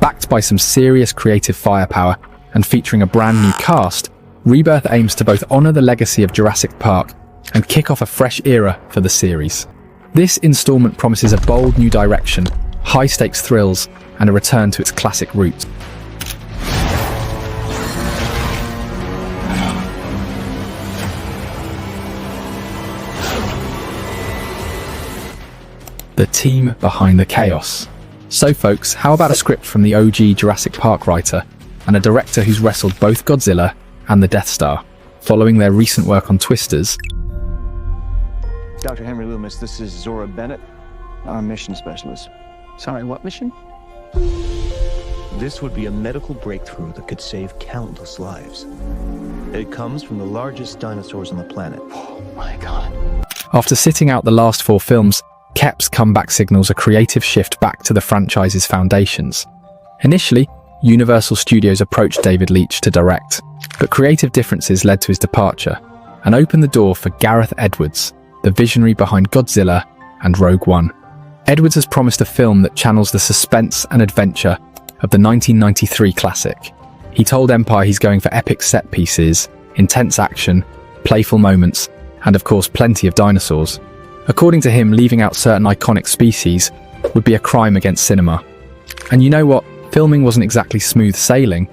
Backed by some serious creative firepower and featuring a brand new cast, Rebirth aims to both honour the legacy of Jurassic Park and kick off a fresh era for the series. This installment promises a bold new direction, high-stakes thrills, and a return to its classic roots. The team behind the chaos. So folks, how about a script from the OG Jurassic Park writer and a director who's wrestled both Godzilla and the Death Star? Following their recent work on Twisters. Dr. Henry Loomis, this is Zora Bennett, our mission specialist. Sorry, what mission? This would be a medical breakthrough that could save countless lives. It comes from the largest dinosaurs on the planet. Oh my God. After sitting out the last 4 films, Kep's comeback signals a creative shift back to the franchise's foundations. Initially, Universal Studios approached David Leitch to direct, but creative differences led to his departure and opened the door for Gareth Edwards, the visionary behind Godzilla and Rogue One. Edwards has promised a film that channels the suspense and adventure of the 1993 classic. He told Empire he's going for epic set pieces, intense action, playful moments, and of course plenty of dinosaurs. According to him, leaving out certain iconic species would be a crime against cinema. And you know what? Filming wasn't exactly smooth sailing.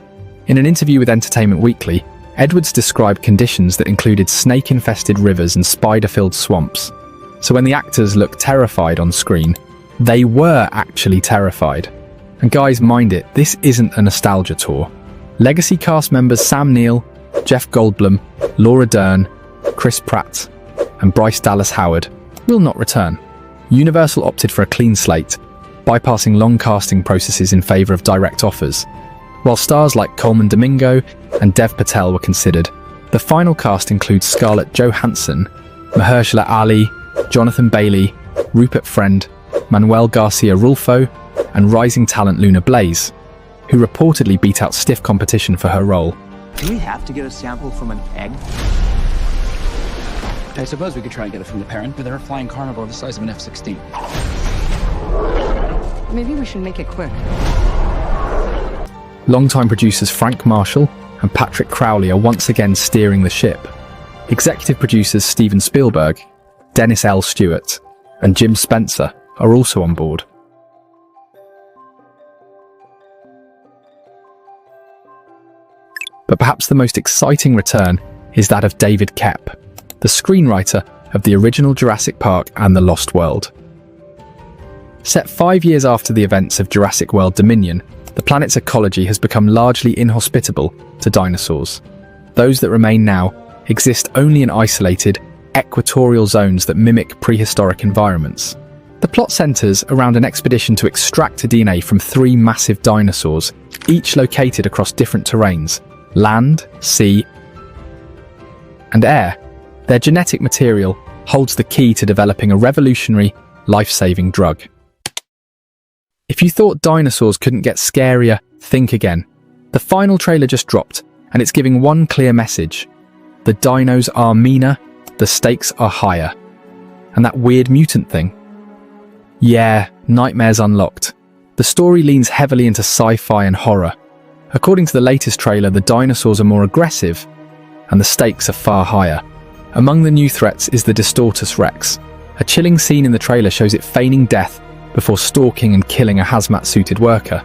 In an interview with Entertainment Weekly, Edwards described conditions that included snake-infested rivers and spider-filled swamps. So when the actors looked terrified on screen, they were actually terrified. And guys, mind it, this isn't a nostalgia tour. Legacy cast members Sam Neill, Jeff Goldblum, Laura Dern, Chris Pratt, and Bryce Dallas Howard will not return. Universal opted for a clean slate, bypassing long casting processes in favour of direct offers. While stars like Coleman Domingo and Dev Patel were considered, the final cast includes Scarlett Johansson, Mahershala Ali, Jonathan Bailey, Rupert Friend, Manuel Garcia Rulfo, and rising talent Luna Blaze, who reportedly beat out stiff competition for her role. Do we have to get a sample from an egg? I suppose we could try and get it from the parent, but they're a flying carnivore the size of an F-16. Maybe we should make it quick. Longtime producers Frank Marshall and Patrick Crowley are once again steering the ship. Executive producers Steven Spielberg, Dennis L. Stewart, and Jim Spencer are also on board. But perhaps the most exciting return is that of David Koepp, the screenwriter of the original Jurassic Park and The Lost World. Set 5 years after the events of Jurassic World Dominion, the planet's ecology has become largely inhospitable to dinosaurs. Those that remain now exist only in isolated, equatorial zones that mimic prehistoric environments. The plot centres around an expedition to extract DNA from 3 massive dinosaurs, each located across different terrains: land, sea, and air. Their genetic material holds the key to developing a revolutionary, life-saving drug. If you thought dinosaurs couldn't get scarier, think again. The final trailer just dropped, and it's giving one clear message. The dinos are meaner, the stakes are higher. And that weird mutant thing? Yeah, nightmares unlocked. The story leans heavily into sci-fi and horror. According to the latest trailer, the dinosaurs are more aggressive, and the stakes are far higher. Among the new threats is the Distortus Rex. A chilling scene in the trailer shows it feigning death before stalking and killing a hazmat-suited worker.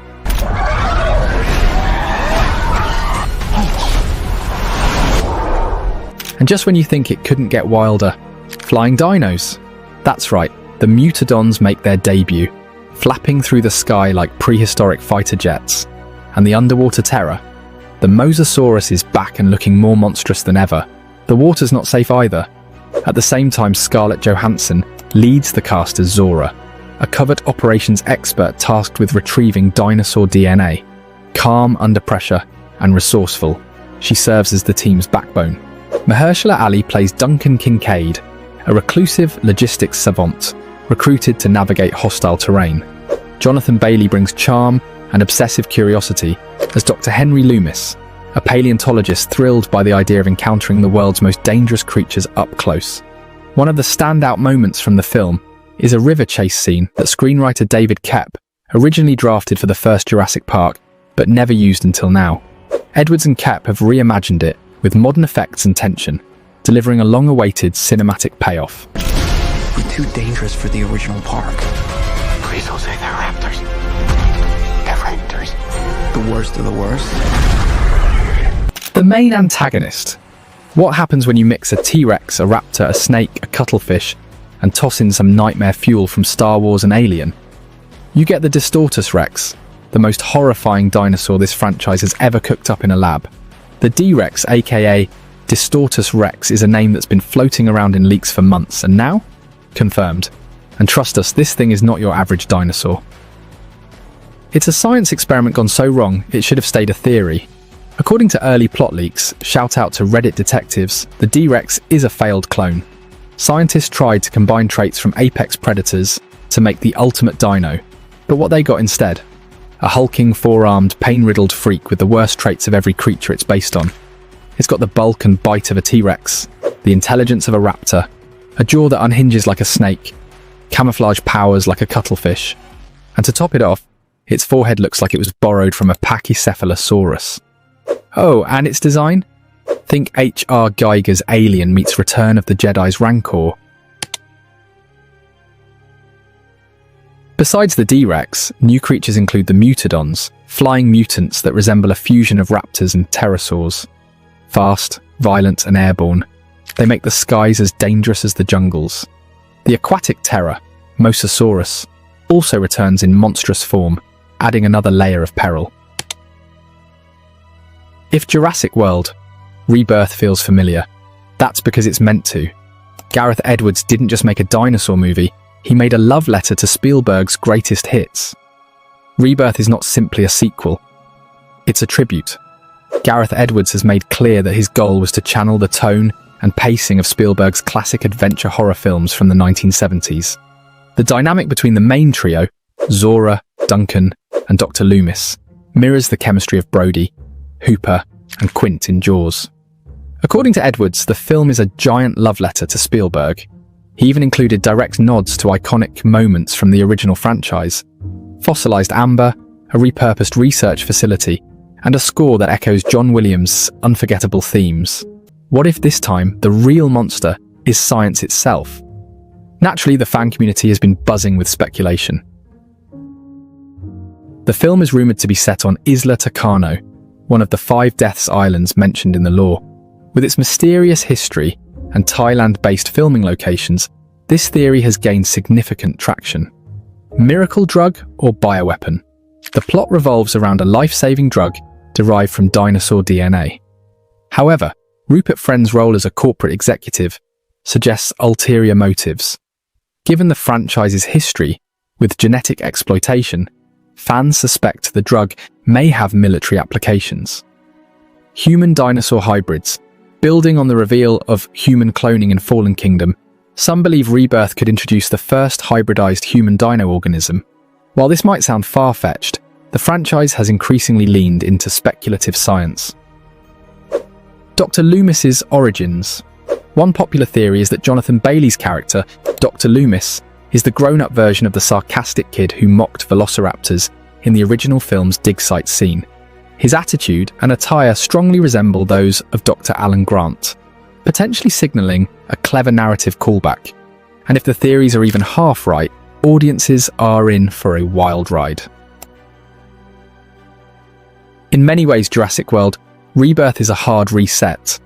And just when you think it couldn't get wilder, flying dinos. That's right, the Mutadons make their debut, flapping through the sky like prehistoric fighter jets. And the underwater terror? The Mosasaurus is back and looking more monstrous than ever. The water's not safe either. At the same time, Scarlett Johansson leads the cast as Zora, a covert operations expert tasked with retrieving dinosaur DNA. Calm under pressure and resourceful, she serves as the team's backbone. Mahershala Ali plays Duncan Kincaid, a reclusive logistics savant recruited to navigate hostile terrain. Jonathan Bailey brings charm and obsessive curiosity as Dr. Henry Loomis, a paleontologist thrilled by the idea of encountering the world's most dangerous creatures up close. One of the standout moments from the film is a river chase scene that screenwriter David Koepp originally drafted for the first Jurassic Park, but never used until now. Edwards and Kapp have reimagined it with modern effects and tension, delivering a long-awaited cinematic payoff. We're too dangerous for the original park. Please don't say they're raptors. They're raptors. The worst of the worst. The Main Antagonist. What happens when you mix a T-Rex, a raptor, a snake, a cuttlefish, and toss in some nightmare fuel from Star Wars and Alien? You get the Distortus Rex, the most horrifying dinosaur this franchise has ever cooked up in a lab. The D-Rex, aka Distortus Rex, is a name that's been floating around in leaks for months, and now? Confirmed. And trust us, this thing is not your average dinosaur. It's a science experiment gone so wrong, it should have stayed a theory. According to early plot leaks, shout out to Reddit detectives, the D-Rex is a failed clone. Scientists tried to combine traits from apex predators to make the ultimate dino, but what they got instead? A hulking, four-armed, pain-riddled freak with the worst traits of every creature it's based on. It's got the bulk and bite of a T-Rex, the intelligence of a raptor, a jaw that unhinges like a snake, camouflage powers like a cuttlefish, and to top it off, its forehead looks like it was borrowed from a Pachycephalosaurus. Oh, and its design? Think H.R. Geiger's Alien meets Return of the Jedi's Rancor. Besides the D-Rex, new creatures include the Mutadons, flying mutants that resemble a fusion of raptors and pterosaurs. Fast, violent, and airborne, they make the skies as dangerous as the jungles. The aquatic terror, Mosasaurus, also returns in monstrous form, adding another layer of peril. If Jurassic World Rebirth feels familiar, that's because it's meant to. Gareth Edwards didn't just make a dinosaur movie, he made a love letter to Spielberg's greatest hits. Rebirth is not simply a sequel, it's a tribute. Gareth Edwards has made clear that his goal was to channel the tone and pacing of Spielberg's classic adventure horror films from the 1970s. The dynamic between the main trio, Zora, Duncan, and Dr. Loomis, mirrors the chemistry of Brody, Hooper, and Quint in Jaws. According to Edwards, the film is a giant love letter to Spielberg. He even included direct nods to iconic moments from the original franchise. Fossilized amber, a repurposed research facility, and a score that echoes John Williams' unforgettable themes. What if this time the real monster is science itself? Naturally, the fan community has been buzzing with speculation. The film is rumored to be set on Isla Tucano, one of the 5 Deaths Islands mentioned in the lore. With its mysterious history and Thailand-based filming locations, this theory has gained significant traction. Miracle drug or bioweapon? The plot revolves around a life-saving drug derived from dinosaur DNA. However, Rupert Friend's role as a corporate executive suggests ulterior motives. Given the franchise's history with genetic exploitation, fans suspect the drug may have military applications. Human-dinosaur hybrids. Building on the reveal of human cloning in Fallen Kingdom, some believe Rebirth could introduce the first hybridized human dino organism. While this might sound far-fetched, the franchise has increasingly leaned into speculative science. Dr. Loomis's origins. One popular theory is that Jonathan Bailey's character, Dr. Loomis, is the grown-up version of the sarcastic kid who mocked velociraptors in the original film's dig site scene. His attitude and attire strongly resemble those of Dr. Alan Grant, potentially signalling a clever narrative callback. And if the theories are even half right, audiences are in for a wild ride. In many ways, Jurassic World Rebirth is a hard reset.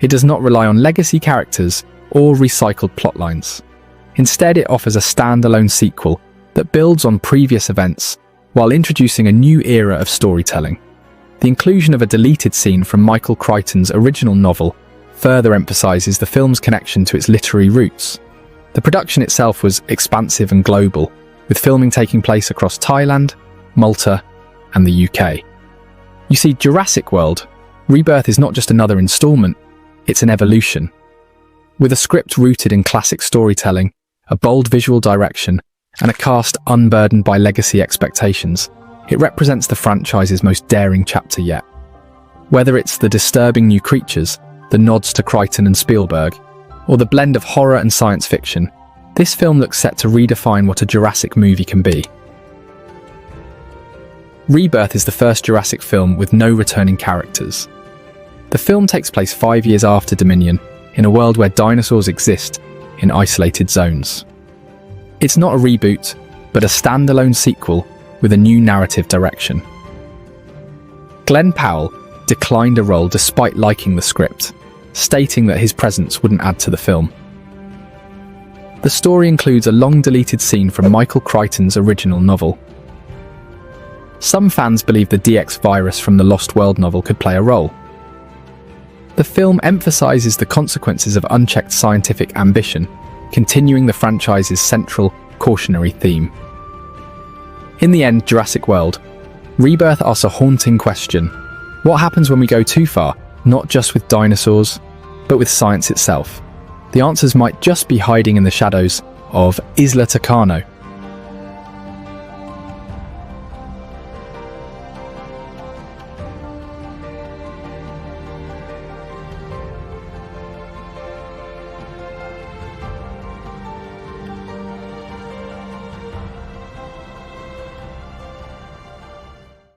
It does not rely on legacy characters or recycled plotlines. Instead, it offers a standalone sequel that builds on previous events while introducing a new era of storytelling. The inclusion of a deleted scene from Michael Crichton's original novel further emphasizes the film's connection to its literary roots. The production itself was expansive and global, with filming taking place across Thailand, Malta, and the UK. You see, Jurassic World Rebirth is not just another installment, it's an evolution. With a script rooted in classic storytelling, a bold visual direction, and a cast unburdened by legacy expectations, it represents the franchise's most daring chapter yet. Whether it's the disturbing new creatures, the nods to Crichton and Spielberg, or the blend of horror and science fiction, this film looks set to redefine what a Jurassic movie can be. Rebirth is the first Jurassic film with no returning characters. The film takes place 5 years after Dominion, in a world where dinosaurs exist in isolated zones. It's not a reboot, but a standalone sequel with a new narrative direction. Glenn Powell declined a role despite liking the script, stating that his presence wouldn't add to the film. The story includes a long-deleted scene from Michael Crichton's original novel. Some fans believe the DX virus from the Lost World novel could play a role. The film emphasizes the consequences of unchecked scientific ambition, continuing the franchise's central cautionary theme. In the end, Jurassic World Rebirth asks a haunting question. What happens when we go too far, not just with dinosaurs, but with science itself? The answers might just be hiding in the shadows of Isla Tucano,